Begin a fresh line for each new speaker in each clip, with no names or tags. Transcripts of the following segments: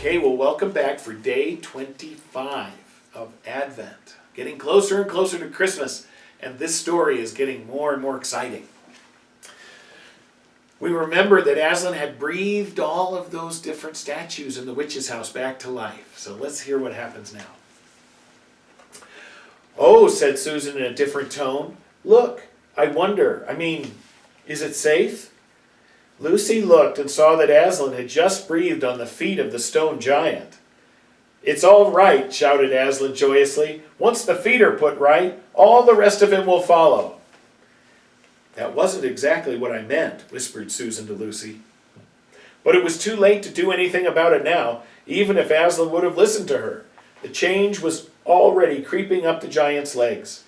Okay, well, welcome back for day 25 of Advent. Getting closer and closer to Christmas, and this story is getting more and more exciting. We remember that Aslan had breathed all of those different statues in the witch's house back to life. So let's hear what happens now. "Oh," said Susan in a different tone. "Look, is it safe?" Lucy looked and saw that Aslan had just breathed on the feet of the stone giant. "It's all right," shouted Aslan joyously. "Once the feet are put right, all the rest of him will follow." "That wasn't exactly what I meant," whispered Susan to Lucy. But it was too late to do anything about it now, even if Aslan would have listened to her. The change was already creeping up the giant's legs.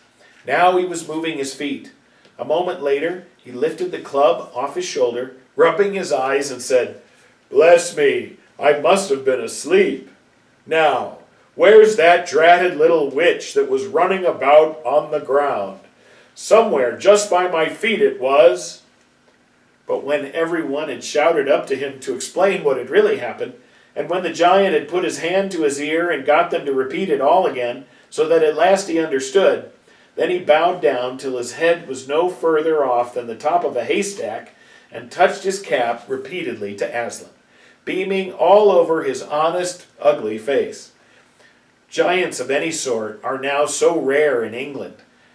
Now he was moving his feet. A moment later, he lifted the club off his shoulder, rubbing his eyes, and said, "Bless me, I must have been asleep. Now, where's that dratted little witch that was running about on the ground? Somewhere just by my feet it was." But when everyone had shouted up to him to explain what had really happened, and when the giant had put his hand to his ear and got them to repeat it all again, so that at last he understood, then he bowed down till his head was no further off than the top of a haystack, and touched his cap repeatedly to Aslan, beaming all over his honest, ugly face. Giants of any sort are now so rare in England,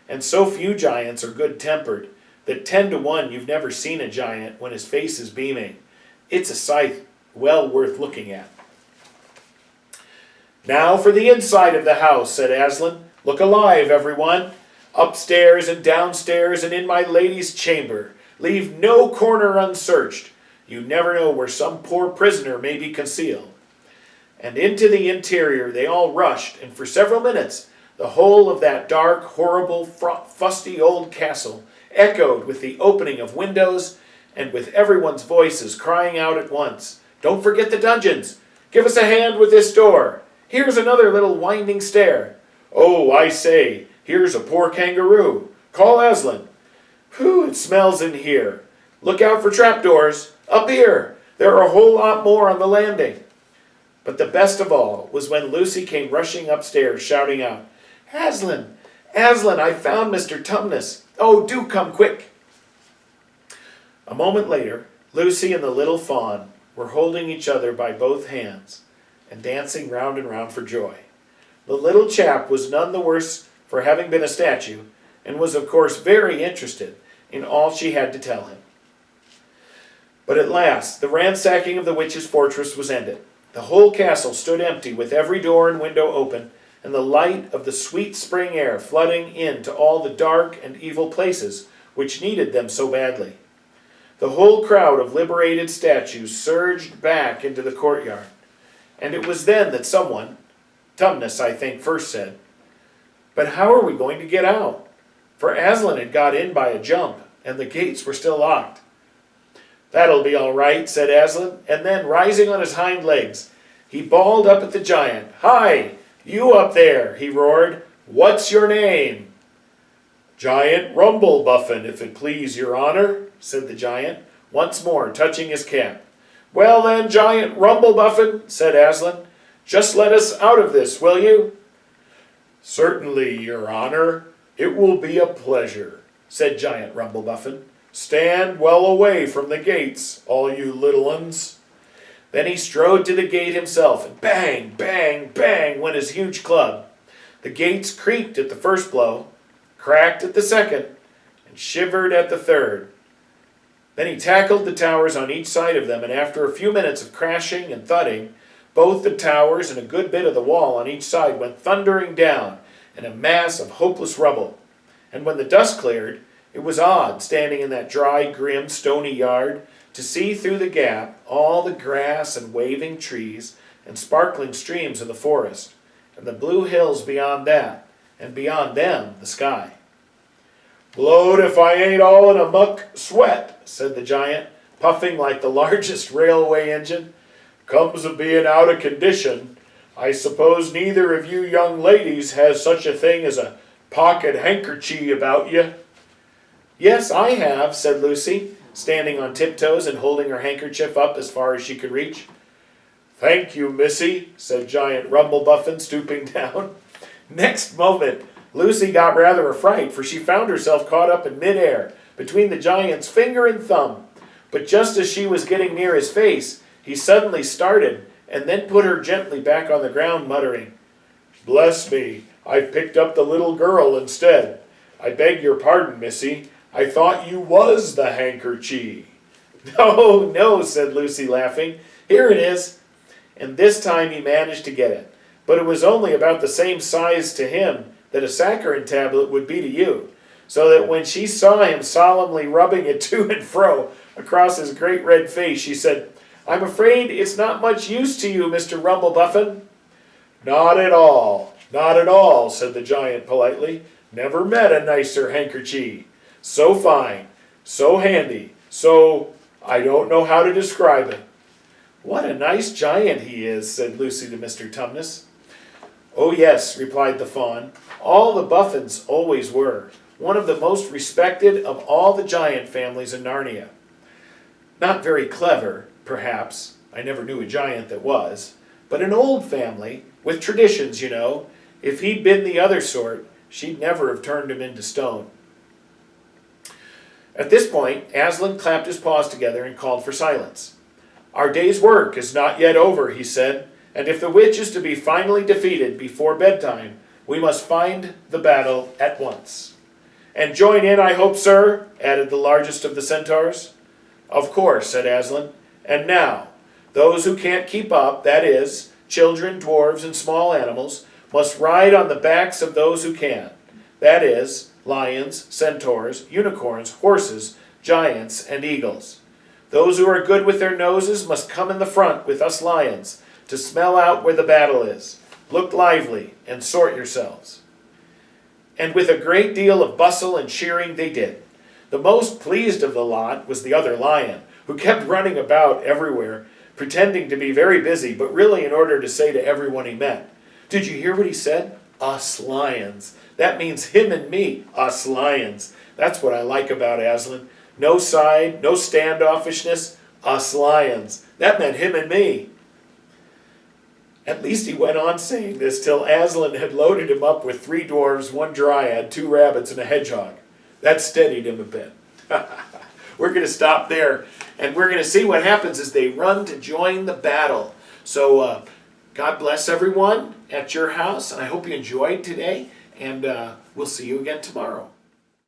and so few giants are good-tempered, that 10 to 1 you've never seen a giant when his face is beaming. It's a sight well worth looking at. "Now for the inside of the house," said Aslan. "Look alive, everyone. Upstairs and downstairs and in my lady's chamber. Leave no corner unsearched. You never know where some poor prisoner may be concealed." And into the interior they all rushed, and for several minutes the whole of that dark, horrible, fusty old castle echoed with the opening of windows and with everyone's voices crying out at once, "Don't forget the dungeons! Give us a hand with this door! Here's another little winding stair! Oh, I say, here's a poor kangaroo! Call Aslan! Whew, it smells in here! Look out for trapdoors! Up here! There are a whole lot more on the landing!" But the best of all was when Lucy came rushing upstairs, shouting out, "Aslan! Aslan, I found Mr. Tumnus! Oh, do come quick!" A moment later, Lucy and the little fawn were holding each other by both hands and dancing round and round for joy. The little chap was none the worse for having been a statue, and was of course very interested in all she had to tell him. But at last the ransacking of the witch's fortress was ended. The whole castle stood empty, with every door and window open, and the light of the sweet spring air flooding into all the dark and evil places which needed them so badly. The whole crowd of liberated statues surged back into the courtyard, and it was then that someone, Tumnus I think, first said, "But how are we going to get out?" For Aslan had got in by a jump, and the gates were still locked. "That'll be all right," said Aslan, and then, rising on his hind legs, he bawled up at the giant. "Hi, you up there," he roared. "What's your name?" "Giant Rumblebuffin, if it please your honor," said the giant, once more touching his cap. "Well then, Giant Rumblebuffin," said Aslan, "just let us out of this, will you?" "Certainly, your honor. It will be a pleasure," said Giant Rumblebuffin. "Stand well away from the gates, all you little uns." Then he strode to the gate himself, and bang, bang, bang went his huge club. The gates creaked at the first blow, cracked at the second, and shivered at the third. Then he tackled the towers on each side of them, and after a few minutes of crashing and thudding, both the towers and a good bit of the wall on each side went thundering down in a mass of hopeless rubble. And when the dust cleared, it was odd, standing in that dry, grim, stony yard, to see through the gap all the grass and waving trees and sparkling streams of the forest, and the blue hills beyond that, and beyond them the sky. "Blowed if I ain't all in a muck sweat," said the giant, puffing like the largest railway engine. "Comes of being out of condition. I suppose neither of you young ladies has such a thing as a pocket handkerchie about you." "Yes, I have," said Lucy, standing on tiptoes and holding her handkerchief up as far as she could reach. "Thank you, Missy," said Giant Rumblebuffin, stooping down. Next moment, Lucy got rather a fright, for she found herself caught up in midair between the giant's finger and thumb. But just as she was getting near his face, he suddenly started and then put her gently back on the ground, muttering, "Bless me, I've picked up the little girl instead. I beg your pardon, Missy. I thought you was the handkerchie." "No, no," said Lucy, laughing. "Here it is." And this time he managed to get it. But it was only about the same size to him that a saccharin tablet would be to you, so that when she saw him solemnly rubbing it to and fro across his great red face, she said, "I'm afraid it's not much use to you, Mr. Rumblebuffin." "Not at all, not at all," said the giant politely. "Never met a nicer handkerchie. So fine, so handy, so I don't know how to describe it." "What a nice giant he is," said Lucy to Mr. Tumnus. "Oh yes," replied the fawn. "All the Buffins always were. One of the most respected of all the giant families in Narnia. Not very clever, perhaps. I never knew a giant that was. But an old family, with traditions, you know. If he'd been the other sort, she'd never have turned him into stone." At this point, Aslan clapped his paws together and called for silence. "Our day's work is not yet over," he said, "and if the witch is to be finally defeated before bedtime, we must find the battle at once." "And join in, I hope, sir," added the largest of the centaurs. "Of course," said Aslan. "And now, those who can't keep up, that is, children, dwarves, and small animals, must ride on the backs of those who can, that is, lions, centaurs, unicorns, horses, giants, and eagles. Those who are good with their noses must come in the front with us lions to smell out where the battle is. Look lively and sort yourselves." And with a great deal of bustle and cheering they did. The most pleased of the lot was the other lion, who kept running about everywhere, pretending to be very busy, but really in order to say to everyone he met, "Did you hear what he said? Us lions. That means him and me, us lions. That's what I like about Aslan. No side, no standoffishness, us lions. That meant him and me." At least he went on saying this till Aslan had loaded him up with 3 dwarves, 1 dryad, 2 rabbits, and a hedgehog. That steadied him a bit. We're going to stop there, and we're going to see what happens as they run to join the battle. So God bless everyone at your house, and I hope you enjoyed today, and we'll see you again tomorrow.